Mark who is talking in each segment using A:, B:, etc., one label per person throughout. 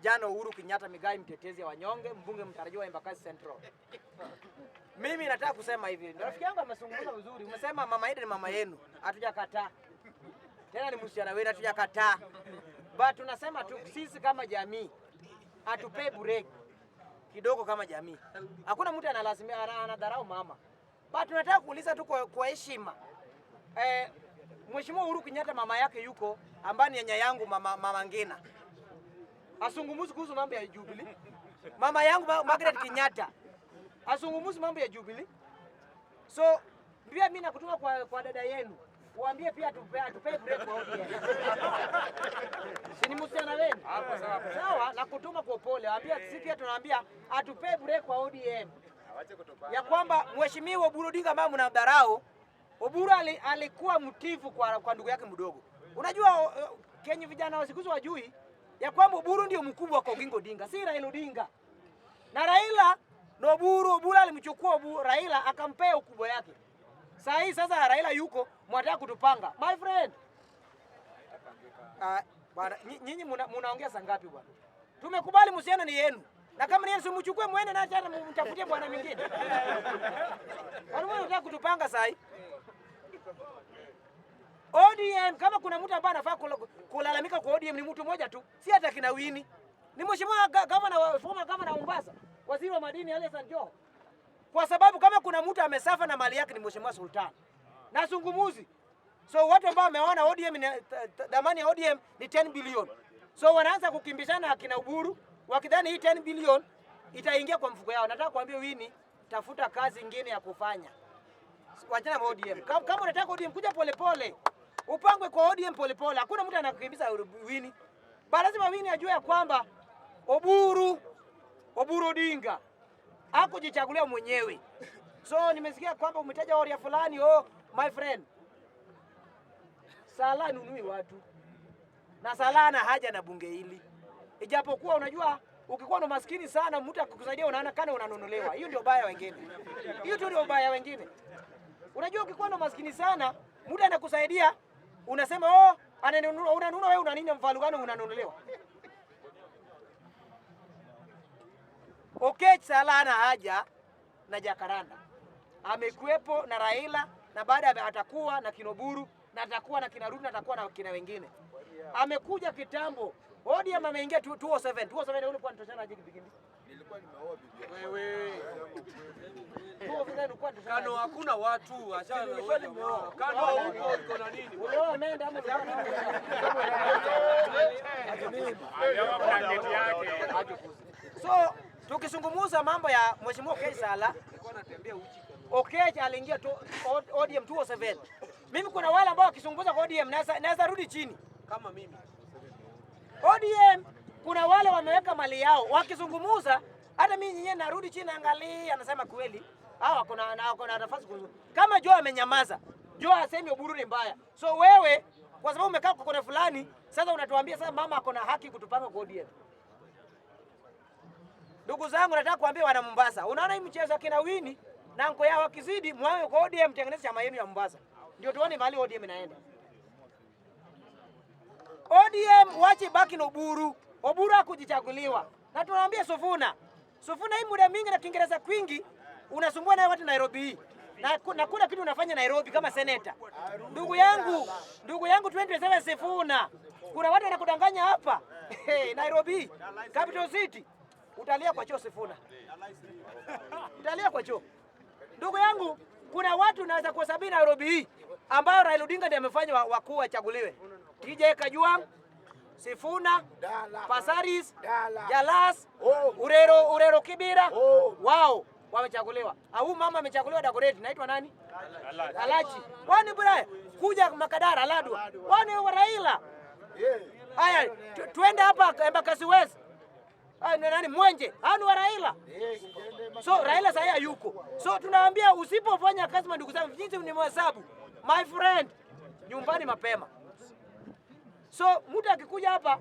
A: kijana Uhuru Kenyatta Migai, mtetezi wa wanyonge, mbunge mtarajiwa Embakasi Central. Mimi nataka kusema hivi. Rafiki yangu amezungumza vizuri. Umesema mama yetu ni mama yenu. Hatujakataa. Tena ni msichana wetu, hatujakataa. But tunasema tu sisi kama jamii atupe break kidogo kama jamii. Hakuna mtu analazimia anadharau mama. But tunataka kuuliza tu kwa heshima. Mheshimiwa Uhuru Kenyatta mama yake yuko ambani nyanya yangu mama Ngina. Asungumuzi kuhusu mambo ya Jubilee. Mama yangu Margaret Kenyatta asungumuzi mambo ya Jubilee. So pia mimi nakutuma kwa dada yenu. Waambie pia atupe break kwa ODM. Si ni msichana wenu? Sawa, na kutuma kwa pole. Waambie sisi pia tunawaambia atupe break kwa ODM. Ya kwamba Mheshimiwa Oburu Odinga ambaye mnadharau, Oburu alikuwa mtifu kwa ndugu yake mdogo. Unajua Kenya vijana wa siku hizo wajui ya kwamba Oburu ndio mkubwa kwa Oginga Odinga, si Raila Odinga. Na Raila na Oburu alimchukua Raila akampea ukubwa yake. Sasa Raila yuko mwataka kutupanga. My friend. Bwana nyinyi mnaongea saa ngapi bwana? Tumekubali msiana ni yenu. Na kama ni yenu simchukue muende na acha mtafutie bwana mwingine. Wale wanataka kutupanga sasa. ODM kama kuna mtu ambaye anafaa kulalamika kwa ODM ni mtu mmoja tu. Si hata kina Wini. Ni mheshimiwa former governor wa Mombasa, waziri wa madini Alexander Joho. Kwa sababu kama kuna mtu amesafa na mali yake ni mheshimiwa Sultan. Na Sungumuzi. So watu ambao wameona ODM dhamani ya ODM ni 10 billion. So wanaanza kukimbishana akina Uburu wakidhani hii 10 billion itaingia kwa mfuko yao. Nataka kuambia Wini, tafuta kazi nyingine ya kufanya. Wachana na ODM. Kama unataka ODM kuja polepole, upangwe kwa ODM polepole. Hakuna mtu anakukimbiza Wini. Bali lazima Wini ajue ya kwamba Oburu Odinga hakujichagulia mwenyewe. So nimesikia kwamba umetaja area fulani. My friend. Sala nunui watu. Na Sala na haja na bunge hili. Ijapokuwa unajua ukikuwa na maskini sana mtu akukusaidia unaona kana unanunulewa. Hiyo ndio baya wengine. Hiyo tu ndio baya wengine. Unajua ukikuwa na maskini sana mtu anakusaidia unasema ananunua unanunua wewe una nini mfano gani unanunulewa? Sala na haja na Jacaranda. Amekuepo na Raila na baada atakuwa na Kinoburu na atakuwa na Kinarudi na atakuwa na kina wengine. Amekuja kitambo. ODM ameingia 207. 207 yule kwa nitoshana aje kipindi.
B: Nilikuwa nimeoa bibi.
A: Wewe.
B: Kano hakuna watu, achana na wewe. Kano huko iko na nini?
A: Wewe ameenda ama So tukizungumza mambo ya mheshimiwa Sala,
B: Nilikuwa natembea uchi.
A: aliingia ODM 207. Mimi kuna wale ambao wakizungumza kwa ODM naweza rudi chini
B: Kama mimi.
A: ODM kuna wale wameweka mali yao wakizungumuza, hata mimi nyenyewe narudi chini angalia, anasema kweli hao kuna nafasi kuzungumza. Kama Joe amenyamaza, Joe asemi Oburu ni mbaya. So wewe kwa sababu umekaa kwa kona fulani, sasa unatuambia sasa mama ako na haki kutupanga kwa ODM. Ndugu zangu, nataka kuambia wana Mombasa, unaona hii mchezo kina Wini na anko yao wakizidi mwawe kwa ODM, tengeneza chama yenu ya Mombasa. Ndio tuone mahali ODM inaenda. ODM wache baki na Oburu. Oburu hakujichaguliwa. Na tunaambia Sufuna hii muda mingi na Kiingereza kwingi unasumbua naye watu Nairobi. Na kuna kitu unafanya Nairobi kama seneta. Ndugu yangu 2027 Sifuna. Kuna watu wanakudanganya hapa. Nairobi, capital city. Utalia kwa choo Sifuna. Utalia kwa choo. Ndugu yangu, kuna watu naweza kuhesabia Nairobi hii ambao Raila Odinga ndiye amefanya wakuu wachaguliwe. TJ Kajwang, Sifuna, Pasaris, Jalas, Urero Kibira, wao wamechaguliwa. Au mama amechaguliwa Dagoretti, naitwa nani? Alachi. Wani bwana kuja Makadara Ladwa. Wani wa Raila. Haya, tuende hapa Embakasi West. Nani Mwenje? Hao wa Raila. So Raila sasa yuko. So tunaambia usipofanya kazi ndugu zangu, jinsi mnihesabu. My friend, nyumbani mapema. So mtu akikuja hapa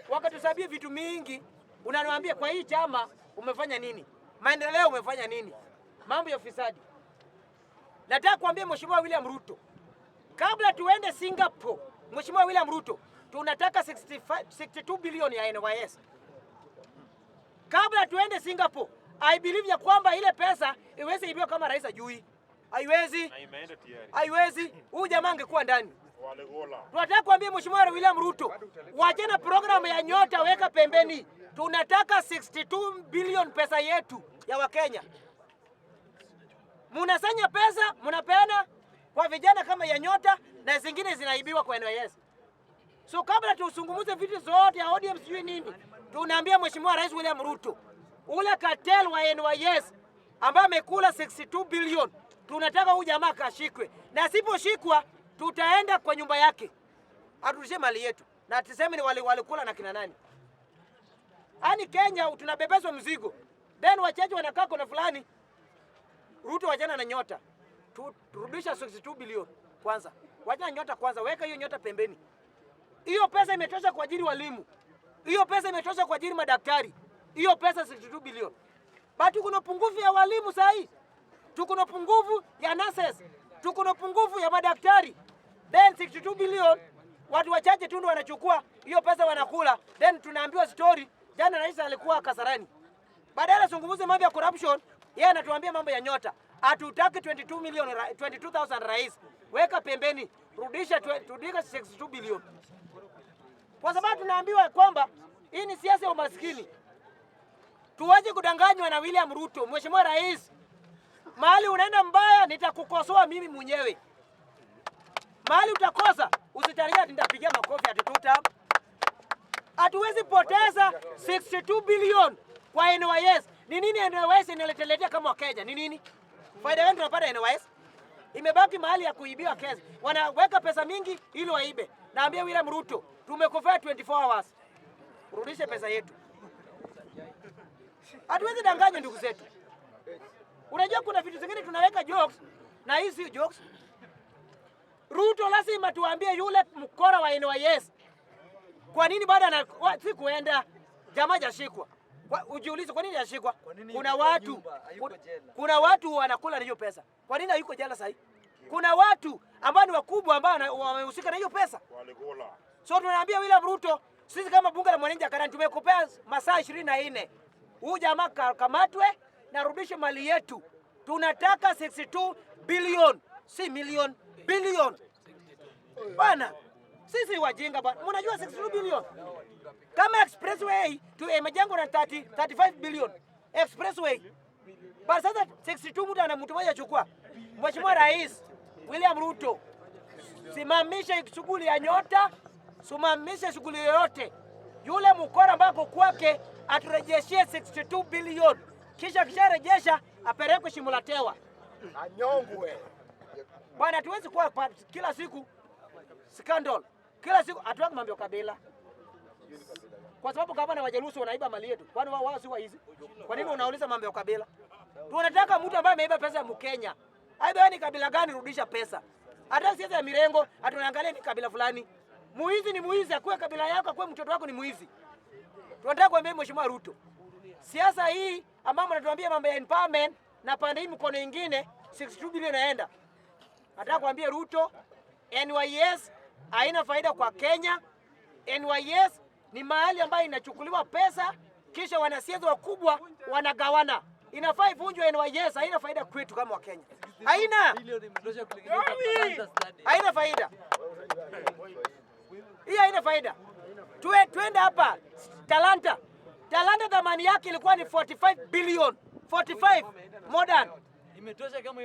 A: wakatusabia vitu mingi, unaniambia kwa hii chama umefanya nini? Maendeleo umefanya nini? Mambo ya ufisadi. Nataka kuambia Mheshimiwa William Ruto, kabla tuende Singapore, Mheshimiwa William Ruto, tunataka 62 bilioni ya NYS. Kabla tuende Singapore, I believe ya kwamba ile pesa iweze ibiwa kama rais ajui. Haiwezi. Haiwezi. Huyu jamaa angekuwa ndani. Tunataka kuambia Mheshimiwa William Ruto, wachana programu ya nyota, weka pembeni. Tunataka 62 billion pesa yetu ya Wakenya. Munasanya pesa, munapeana kwa vijana kama ya nyota na zingine zinaibiwa kwa NYS. So kabla tusungumuze vitu zote ya ODM sijui nini, tunaambia Mheshimiwa Rais William Ruto, ule cartel wa NYS ambaye amekula 62 billion, tunataka huyu jamaa kashikwe. Na asiposhikwa tutaenda kwa nyumba yake. Aturudishe mali yetu. Na tuseme ni walikula na kina nani. Ani Kenya tunabebezwa mzigo. Then wachache wanakaa kuna fulani. Ruto wajana na nyota. Turudisha 62 billion kwanza. Wajana nyota kwanza, weka hiyo nyota pembeni. Hiyo pesa imetosha kwa ajili walimu. Hiyo pesa imetosha kwa ajili madaktari. Hiyo pesa 62 billion. Bado kuna pungufu ya walimu saa hii. Tuko na pungufu ya nurses. Tuko na pungufu ya madaktari. Then 62 billion watu wachache tu ndio wanachukua hiyo pesa wanakula. Then tunaambiwa story jana rais alikuwa Kasarani. Badala zungumuze mambo ya corruption, yeye anatuambia mambo ya nyota. Hatutaki 22,000 rais. Weka pembeni, rudisha 62 billion. Kwa sababu tunaambiwa kwamba hii ni siasa ya umaskini. Tuwaje kudanganywa na William Ruto. Mheshimiwa Rais, mahali unaenda mbaya nitakukosoa mimi mwenyewe. Mahali utakosa usitaria nitapigia makofi atututa. Hatuwezi poteza 62 billion kwa NYS. Ni nini NYS inaletelea kama Wakenya? Ni nini? Faida gani tunapata NYS? Imebaki mahali ya kuibiwa kesi. Wanaweka pesa mingi ili waibe. Naambia William Ruto, tumekufaa 24 hours. Rudishe pesa yetu. Hatuwezi danganya ndugu zetu. Unajua kuna vitu zingine tunaweka jokes na hii si jokes. Ruto lazima tuambie yule mkora wa NYS. Kwa nini bado si kuenda jamaa hajashikwa? Ujiulize kwa nini hajashikwa? Kuna watu wanakula na hiyo pesa. Kwa nini hayuko jela sasa? Kuna watu ambao ni wakubwa ambao wamehusika na hiyo pesa. So tunaambia William Ruto, sisi kama bunge la mwananchi Jakarta tumekupea masaa 24. Huyu jamaa kamatwe na rudishe mali yetu. Tunataka 62 billion, si million, billion. Bana, sisi wajinga bana. Mnajua 62 billion? Kama expressway tu imejengwa na 35 billion. Expressway. Basi sasa 62 mtu ana mtu mmoja achukua. Mheshimiwa Rais William Ruto, simamisha shughuli ya nyota, simamisha shughuli yoyote. Yule mkora ambako kwake aturejeshie 62 billion. Kisha rejesha apelekwe shimo la tewa.
C: Anyongwe.
A: Bwana tuwezi kuwa kila siku scandal. Kila siku atuweke mambo ya kabila. Kwa sababu kama na wajalusi wanaiba mali yetu. Kwani wao si waizi? Kwa nini unauliza mambo ya kabila? Tunataka mtu ambaye ameiba pesa ya Mkenya. Aiba ni kabila gani rudisha pesa. Hata siasa ya mirengo hatunaangalia ni kabila fulani. Muizi ni muizi, akue kabila yako, akue mtoto wako ni muizi. Tunataka kuambia Mheshimiwa Ruto, siasa hii ambayo mnatuambia mambo ya empowerment na pande hii mkono nyingine 62 bilioni naenda. Nataka kuambia Ruto, NYS haina faida kwa Kenya. NYS ni mahali ambayo inachukuliwa pesa kisha wanasiasa wakubwa wanagawana. Inafaa ivunjwe NYS, haina faida kwetu kama Wakenya. Haina. Haina faida. Hii haina faida. Twende hapa Talanta. Talanta thamani yake ilikuwa ni 45 billion. 45 modern.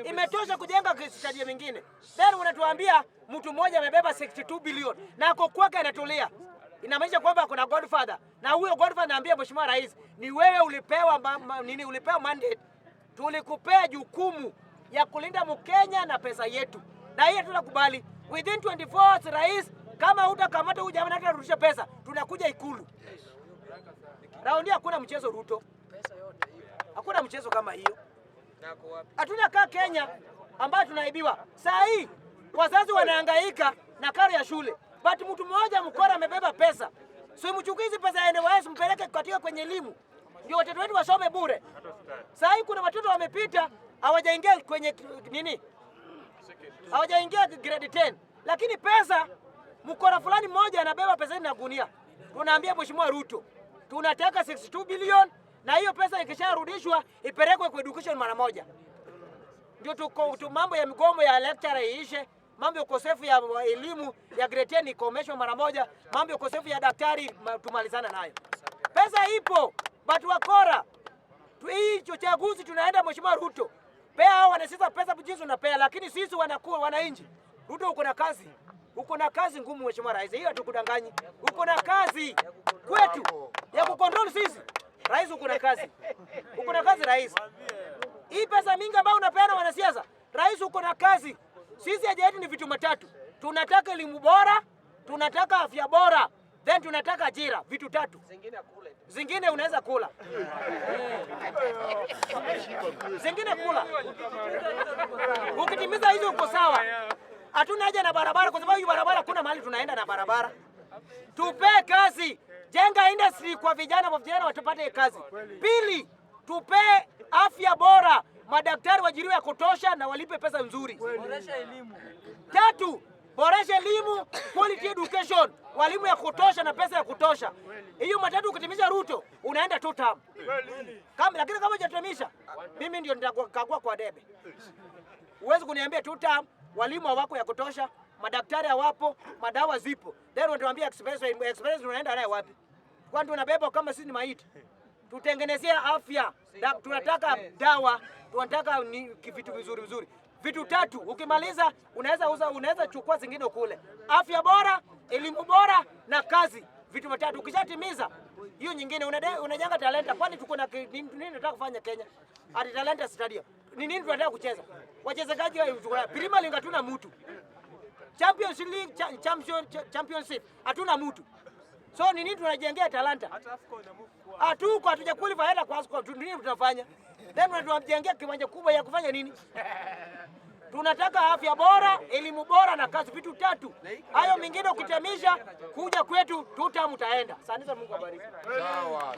A: Imetosha kujenga stadium mingine. Then unatuambia mtu mmoja amebeba 62 billion na ako kwake anatulia. Inamaanisha kwamba kuna Godfather. Na huyo Godfather anaambia Mheshimiwa Rais, ni wewe ulipewa ulipewa mandate. Tulikupea jukumu ya kulinda Mkenya na pesa yetu. Na hiyo tunakubali. Within 24 hours Rais, kama hutakamata huyu jamaa na kurudisha pesa, tunakuja Ikulu. Raundi hakuna mchezo Ruto. Hakuna mchezo kama hiyo. Hatuna kaa Kenya ambayo tunaibiwa. Saa hii wazazi wanahangaika na karo ya shule. But mtu mmoja mkora amebeba pesa. So mchukue hizi pesa ya NYS mpeleke katika kwenye elimu. Ndio watoto wetu wasome bure. Saa hii kuna watoto wamepita hawajaingia kwenye nini? Hawajaingia grade 10. Lakini pesa mkora fulani mmoja anabeba pesa na gunia. Tunaambia Mheshimiwa Ruto, tunataka 62 billion na hiyo pesa ikisharudishwa ipelekwe kwa education mara moja. Ndio tu mambo ya migomo ya lecturer iishe, mambo ya ukosefu ya elimu ya grade 10 ikomeshwe mara moja, mambo ya ukosefu ya daktari tumalizana nayo. Pesa ipo, but wakora. Hii uchaguzi tunaenda Mheshimiwa Ruto. Pea hao wanasiasa pesa jinsi unapea, lakini sisi wanakuwa wananchi. Ruto uko na kazi. Uko na kazi ngumu Mheshimiwa Rais. Hiyo hatukudanganyi. Uko na kazi kwetu ya kucontrol sisi. Rais uko na kazi. Uko na kazi Rais. Hii pesa mingi ambayo unapeana wanasiasa, Rais uko na kazi. Sisi haja yetu ni vitu matatu. Tunataka elimu bora, tunataka afya bora, then tunataka ajira, vitu tatu. Zingine unaweza kula. Zingine kula. Ukitimiza hizo uko sawa. Hatuna haja na barabara kwa sababu hii barabara kuna mahali tunaenda na barabara. Tupe kazi. Jenga industry kwa vijana watapate kazi. Pili, tupe afya bora. Madaktari waajiriwe ya kutosha na walipe pesa nzuri.
B: Boresha elimu.
A: Tatu, boresha elimu, quality education, walimu ya kutosha na pesa ya kutosha. Hiyo matatu ukitimisha Ruto, unaenda 2 term. Lakini kama hujatimisha, mimi ndio nitakagua kwa debe. Uwezi kuniambia 2 term, walimu hawako ya kutosha, madaktari hawapo, madawa zipo. Then unatuambia express unaenda naye wapi? Kwani tunabeba kama sisi ni maiti? Tutengenezea afya. Tunataka dawa, tunataka vitu vizuri. Vitu tatu ukimaliza unaweza chukua zingine kule. Afya bora, elimu bora na kazi. Vitu vitatu ukishatimiza, hiyo nyingine unajenga talenta. Kwani tuko na nini tunataka kufanya Kenya? Ati talenta stadium. Ni nini tunataka kucheza? Wachezaji wa Premier League hatuna mtu. Championship hatuna mtu. So ni nini tunajengea talanta? Hatuko hatuja qualify hata kwa AFCON. Nini tunafanya? Then tunajengea kiwanja kubwa ya kufanya nini? Tunataka afya bora, elimu bora na kazi, vitu tatu. Hayo mingine ukitemisha kuja kwetu tutamutaenda. Asante Mungu abariki.
B: Sawa.